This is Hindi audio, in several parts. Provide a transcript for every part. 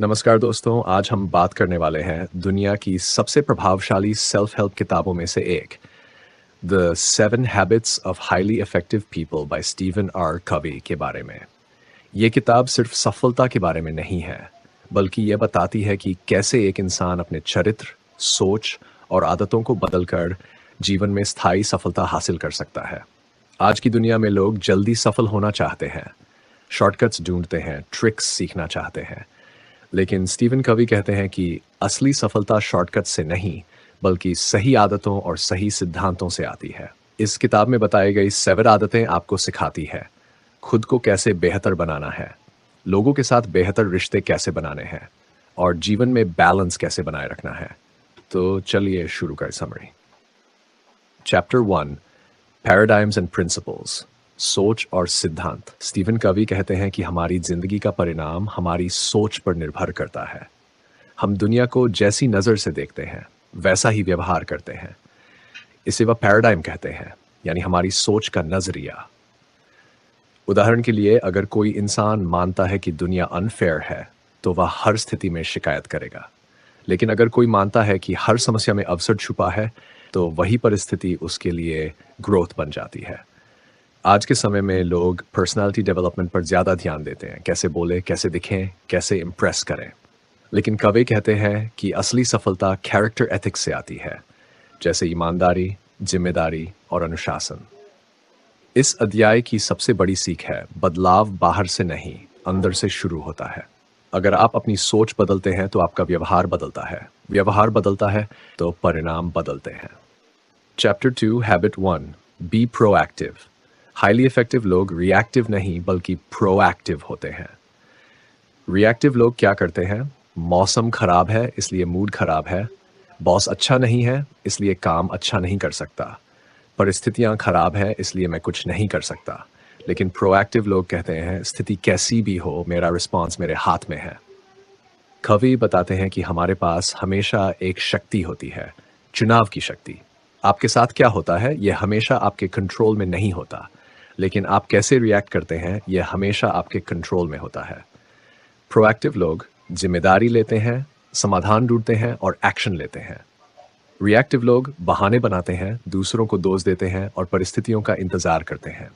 नमस्कार दोस्तों, आज हम बात करने वाले हैं दुनिया की सबसे प्रभावशाली सेल्फ हेल्प किताबों में से एक, the seven habits of highly effective people by Steven R Covey के बारे में। ये किताब सिर्फ सफलता के बारे में नहीं है, बल्कि यह बताती है कि कैसे एक इंसान अपने चरित्र, सोच और आदतों को बदलकर जीवन में स्थायी सफलता हासिल कर सकता है। आज की दुनिया में लोग जल्दी सफल होना चाहते हैं, शॉर्टकट्स ढूंढते हैं, ट्रिक्स सीखना चाहते हैं। लेकिन स्टीवन कवी कहते हैं कि असली सफलता शॉर्टकट से नहीं, बल्कि सही आदतों और सही सिद्धांतों से आती है। इस किताब में बताई गई 7 आदतें आपको सिखाती है खुद को कैसे बेहतर बनाना है, लोगों के साथ बेहतर रिश्ते कैसे बनाने हैं और जीवन में बैलेंस कैसे बनाए रखना है। तो चलिए शुरू करें summary. Chapter 1, paradigms and principles, सोच और सिद्धांत। स्टीवन कवी कहते हैं कि हमारी जिंदगी का परिणाम हमारी सोच पर निर्भर करता है। हम दुनिया को जैसी नज़र से देखते हैं वैसा ही व्यवहार करते हैं। इसे वह पैराडाइम कहते हैं, यानी हमारी सोच का नजरिया। उदाहरण के लिए, अगर कोई इंसान मानता है कि दुनिया अनफेयर है तो वह हर स्थिति में शिकायत करेगा। लेकिन अगर कोई मानता है कि हर समस्या में अवसर छुपा है तो वही परिस्थिति उसके लिए ग्रोथ बन जाती है। आज के समय में लोग पर्सनालिटी डेवलपमेंट पर ज़्यादा ध्यान देते हैं, कैसे बोले, कैसे दिखें, कैसे इम्प्रेस करें। लेकिन कवी कहते हैं कि असली सफलता कैरेक्टर एथिक्स से आती है, जैसे ईमानदारी, जिम्मेदारी और अनुशासन। इस अध्याय की सबसे बड़ी सीख है, बदलाव बाहर से नहीं, अंदर से शुरू होता है। अगर आप अपनी सोच बदलते हैं तो आपका व्यवहार बदलता है, व्यवहार बदलता है तो परिणाम बदलते हैं। Chapter 2, habit 1, be proactive. Highly effective लोग रिएक्टिव नहीं बल्कि प्रोएक्टिव होते हैं। रिएक्टिव लोग क्या करते हैं? मौसम खराब है इसलिए मूड खराब है, बॉस अच्छा नहीं है इसलिए काम अच्छा नहीं कर सकता, परिस्थितियां खराब है इसलिए मैं कुछ नहीं कर सकता। लेकिन प्रोएक्टिव लोग कहते हैं स्थिति कैसी भी हो, मेरा रिस्पॉन्स मेरे हाथ में है। कवि बताते हैं कि हमारे पास हमेशा एक शक्ति होती है, चुनाव की शक्ति। आपके साथ क्या होता है यह हमेशा आपके कंट्रोल में नहीं होता, लेकिन आप कैसे रिएक्ट करते हैं यह हमेशा आपके कंट्रोल में होता है। प्रोएक्टिव लोग जिम्मेदारी लेते हैं, समाधान ढूंढते हैं और एक्शन लेते हैं। रिएक्टिव लोग बहाने बनाते हैं, दूसरों को दोष देते हैं और परिस्थितियों का इंतजार करते हैं।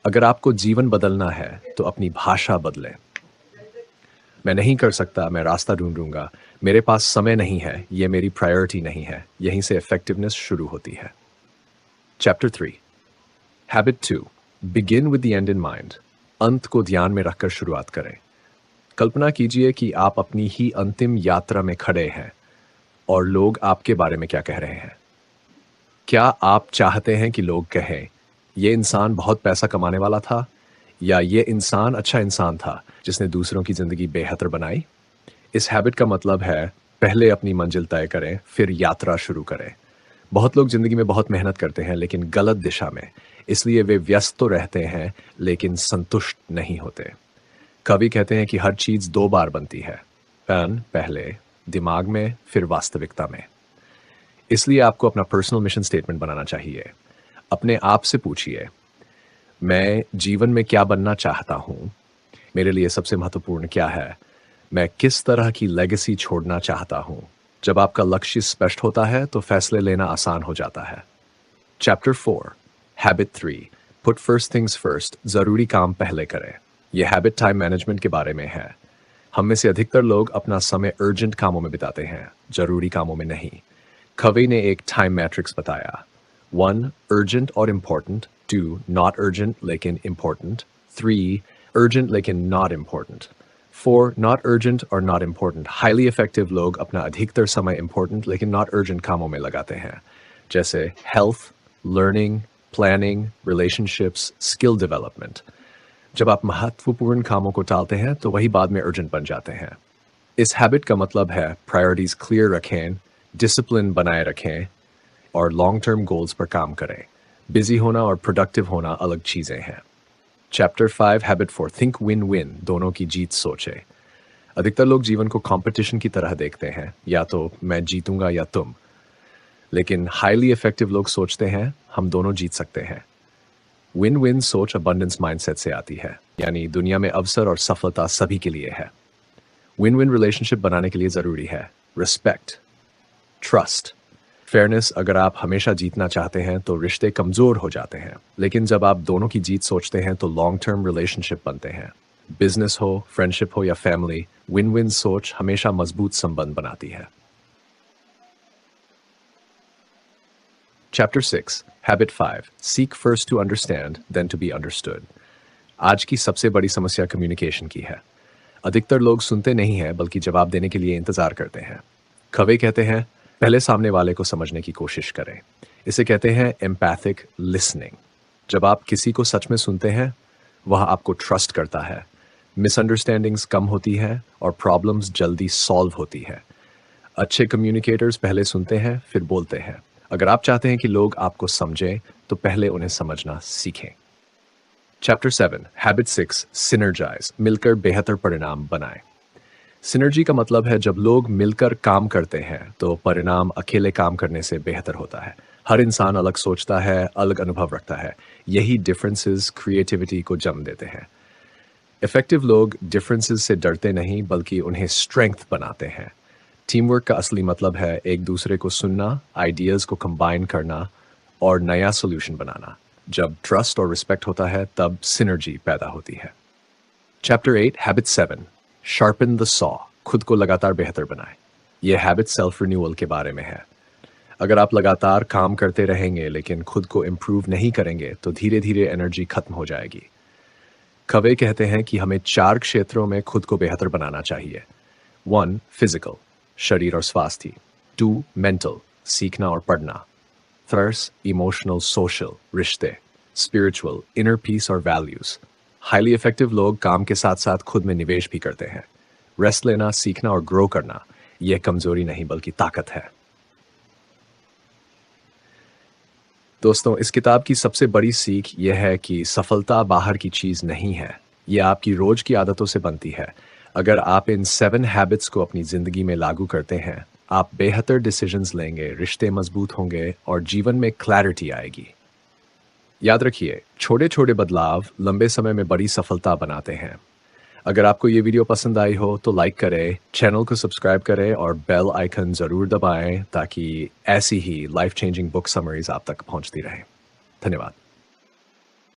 अगर आपको जीवन बदलना है तो अपनी भाषा बदलें। मैं नहीं कर सकता, मैं रास्ता ढूंढूंगा, मेरे पास समय नहीं है, यह मेरी प्रायोरिटी नहीं है। यहीं से इफेक्टिवनेस शुरू होती है। Chapter 3, habit 2, begin with the and in mind. अंत को ध्यान में रखकर शुरुआत करें। कल्पना कीजिए कि आप अपनी ही अंतिम यात्रा में खड़े हैं और लोग आपके बारे में क्या कह रहे हैं। क्या आप चाहते हैं कि लोग कहें, यह इंसान बहुत पैसा कमाने वाला था, या ये इंसान अच्छा इंसान था जिसने दूसरों की जिंदगी बेहतर बनाई? इस हैबिट का मतलब है पहले अपनी मंजिल तय करें, फिर यात्रा शुरू करें। बहुत लोग जिंदगी में बहुत मेहनत करते हैं लेकिन गलत दिशा में, इसलिए वे व्यस्त तो रहते हैं लेकिन संतुष्ट नहीं होते। कवि कहते हैं कि हर चीज 2 बार बनती है, पेन पहले, दिमाग में, फिर वास्तविकता में। इसलिए आपको अपना पर्सनल मिशन स्टेटमेंट बनाना चाहिए। अपने आप से पूछिए, मैं जीवन में क्या बनना चाहता हूँ? मेरे लिए सबसे महत्वपूर्ण क्या है? मैं किस तरह की लेगेसी छोड़ना चाहता हूँ? जब आपका लक्ष्य स्पष्ट होता है तो फैसले लेना आसान हो जाता है। Chapter 4, habit 3, put first things first. जरूरी काम पहले करें। यह हैबिट टाइम मैनेजमेंट के बारे में है। हम में से अधिकतर लोग अपना समय अर्जेंट कामों में बिताते हैं, जरूरी कामों में नहीं। कवि ने एक टाइम मैट्रिक्स बताया। 1, अर्जेंट और इम्पोर्टेंट। 2, नॉट अर्जेंट लेकिन इम्पोर्टेंट। 3, अर्जेंट लेकिन नॉट इम्पोर्टेंट। 4, नॉट अर्जेंट और नॉट इम्पोर्टेंट। हाईली इफेक्टिव लोग अपना अधिकतर समय इम्पोर्टेंट लेकिन नॉट अर्जेंट कामों में लगाते हैं, जैसे health, learning, planning, relationships, skill development. जब आप महत्वपूर्ण कामों को टालते हैं तो वही बाद में अर्जेंट बन जाते हैं। इस हैबिट का मतलब है प्रायोरिटीज क्लियर रखें, डिसिप्लिन बनाए रखें और लॉन्ग टर्म गोल्स पर काम करें। बिजी होना और प्रोडक्टिव होना अलग चीजें हैं। Chapter 5, habit 4, think win win. दोनों की जीत सोचे। अधिकतर लोग जीवन को कंपटीशन की तरह देखते हैं, या तो मैं जीतूंगा या तुम। लेकिन हाईली इफेक्टिव लोग सोचते हैं हम दोनों जीत सकते हैं। विन विन सोच अबंडेंस माइंडसेट से आती है, यानी दुनिया में अवसर और सफलता सभी के लिए है। विन विन रिलेशनशिप बनाने के लिए ज़रूरी है रिस्पेक्ट, ट्रस्ट, फेयरनेस। अगर आप हमेशा जीतना चाहते हैं तो रिश्ते कमज़ोर हो जाते हैं, लेकिन जब आप दोनों की जीत सोचते हैं तो लॉन्ग टर्म रिलेशनशिप बनते हैं। बिजनेस हो, फ्रेंडशिप हो या फैमिली, विन विन सोच हमेशा मजबूत संबंध बनाती है। Chapter 6, Habit 5, Seek first to understand, then to be understood. आज की सबसे बड़ी समस्या कम्युनिकेशन की है। अधिकतर लोग सुनते नहीं हैं बल्कि जवाब देने के लिए इंतजार करते हैं। कवे कहते हैं, पहले सामने वाले को समझने की कोशिश करें। इसे कहते हैं एम्पैथिक लिसनिंग। जब आप किसी को सच में सुनते हैं, वह आपको ट्रस्ट करता है, मिसअंडरस्टैंडिंग्स कम होती है और प्रॉब्लम्स जल्दी सॉल्व होती है। अच्छे कम्युनिकेटर्स पहले सुनते हैं फिर बोलते हैं। अगर आप चाहते हैं कि लोग आपको समझें तो पहले उन्हें समझना सीखें। चैप्टर 7, हैबिट 6, सिनर्जाइज, मिलकर बेहतर परिणाम बनाएं। सिनर्जी का मतलब है जब लोग मिलकर काम करते हैं तो परिणाम अकेले काम करने से बेहतर होता है। हर इंसान अलग सोचता है, अलग अनुभव रखता है। यही डिफरेंसेस क्रिएटिविटी को जन्म देते हैं। इफेक्टिव लोग डिफरेंसेस से डरते नहीं बल्कि उन्हें स्ट्रेंथ बनाते हैं। टीम वर्क का असली मतलब है एक दूसरे को सुनना, आइडियाज़ को कंबाइन करना और नया सोल्यूशन बनाना। जब ट्रस्ट और रिस्पेक्ट होता है तब सिनर्जी पैदा होती है। Chapter 8, habit 7, sharpen the saw, खुद को लगातार बेहतर बनाएं। यह हैबिट सेल्फ रिन्यूअल के बारे में है। अगर आप लगातार काम करते रहेंगे लेकिन खुद को इम्प्रूव नहीं करेंगे तो धीरे धीरे एनर्जी खत्म हो जाएगी। कवे कहते हैं कि हमें 4 क्षेत्रों में खुद को बेहतर बनाना चाहिए। 1, फिजिकल, शरीर और स्वास्थ्य। 2, मेंटल, सीखना और पढ़ना। 3, इमोशनल सोशल, रिश्ते। स्पिरिचुअल, इनर पीस और वैल्यूज। हाईली इफेक्टिव लोग काम के साथ साथ खुद में निवेश भी करते हैं। रेस्ट लेना, सीखना और ग्रो करना, यह कमजोरी नहीं बल्कि ताकत है। दोस्तों, इस किताब की सबसे बड़ी सीख यह है कि सफलता बाहर की चीज नहीं है, यह आपकी रोज की आदतों से बनती है। अगर आप इन 7 हैबिट्स को अपनी जिंदगी में लागू करते हैं, आप बेहतर डिसीजंस लेंगे, रिश्ते मजबूत होंगे और जीवन में क्लैरिटी आएगी। याद रखिए, छोटे छोटे बदलाव लंबे समय में बड़ी सफलता बनाते हैं। अगर आपको ये वीडियो पसंद आई हो तो लाइक करें, चैनल को सब्सक्राइब करें और बेल आइकन ज़रूर दबाएं ताकि ऐसी ही लाइफ चेंजिंग बुक समरीज आप तक पहुंचती रहें। धन्यवाद।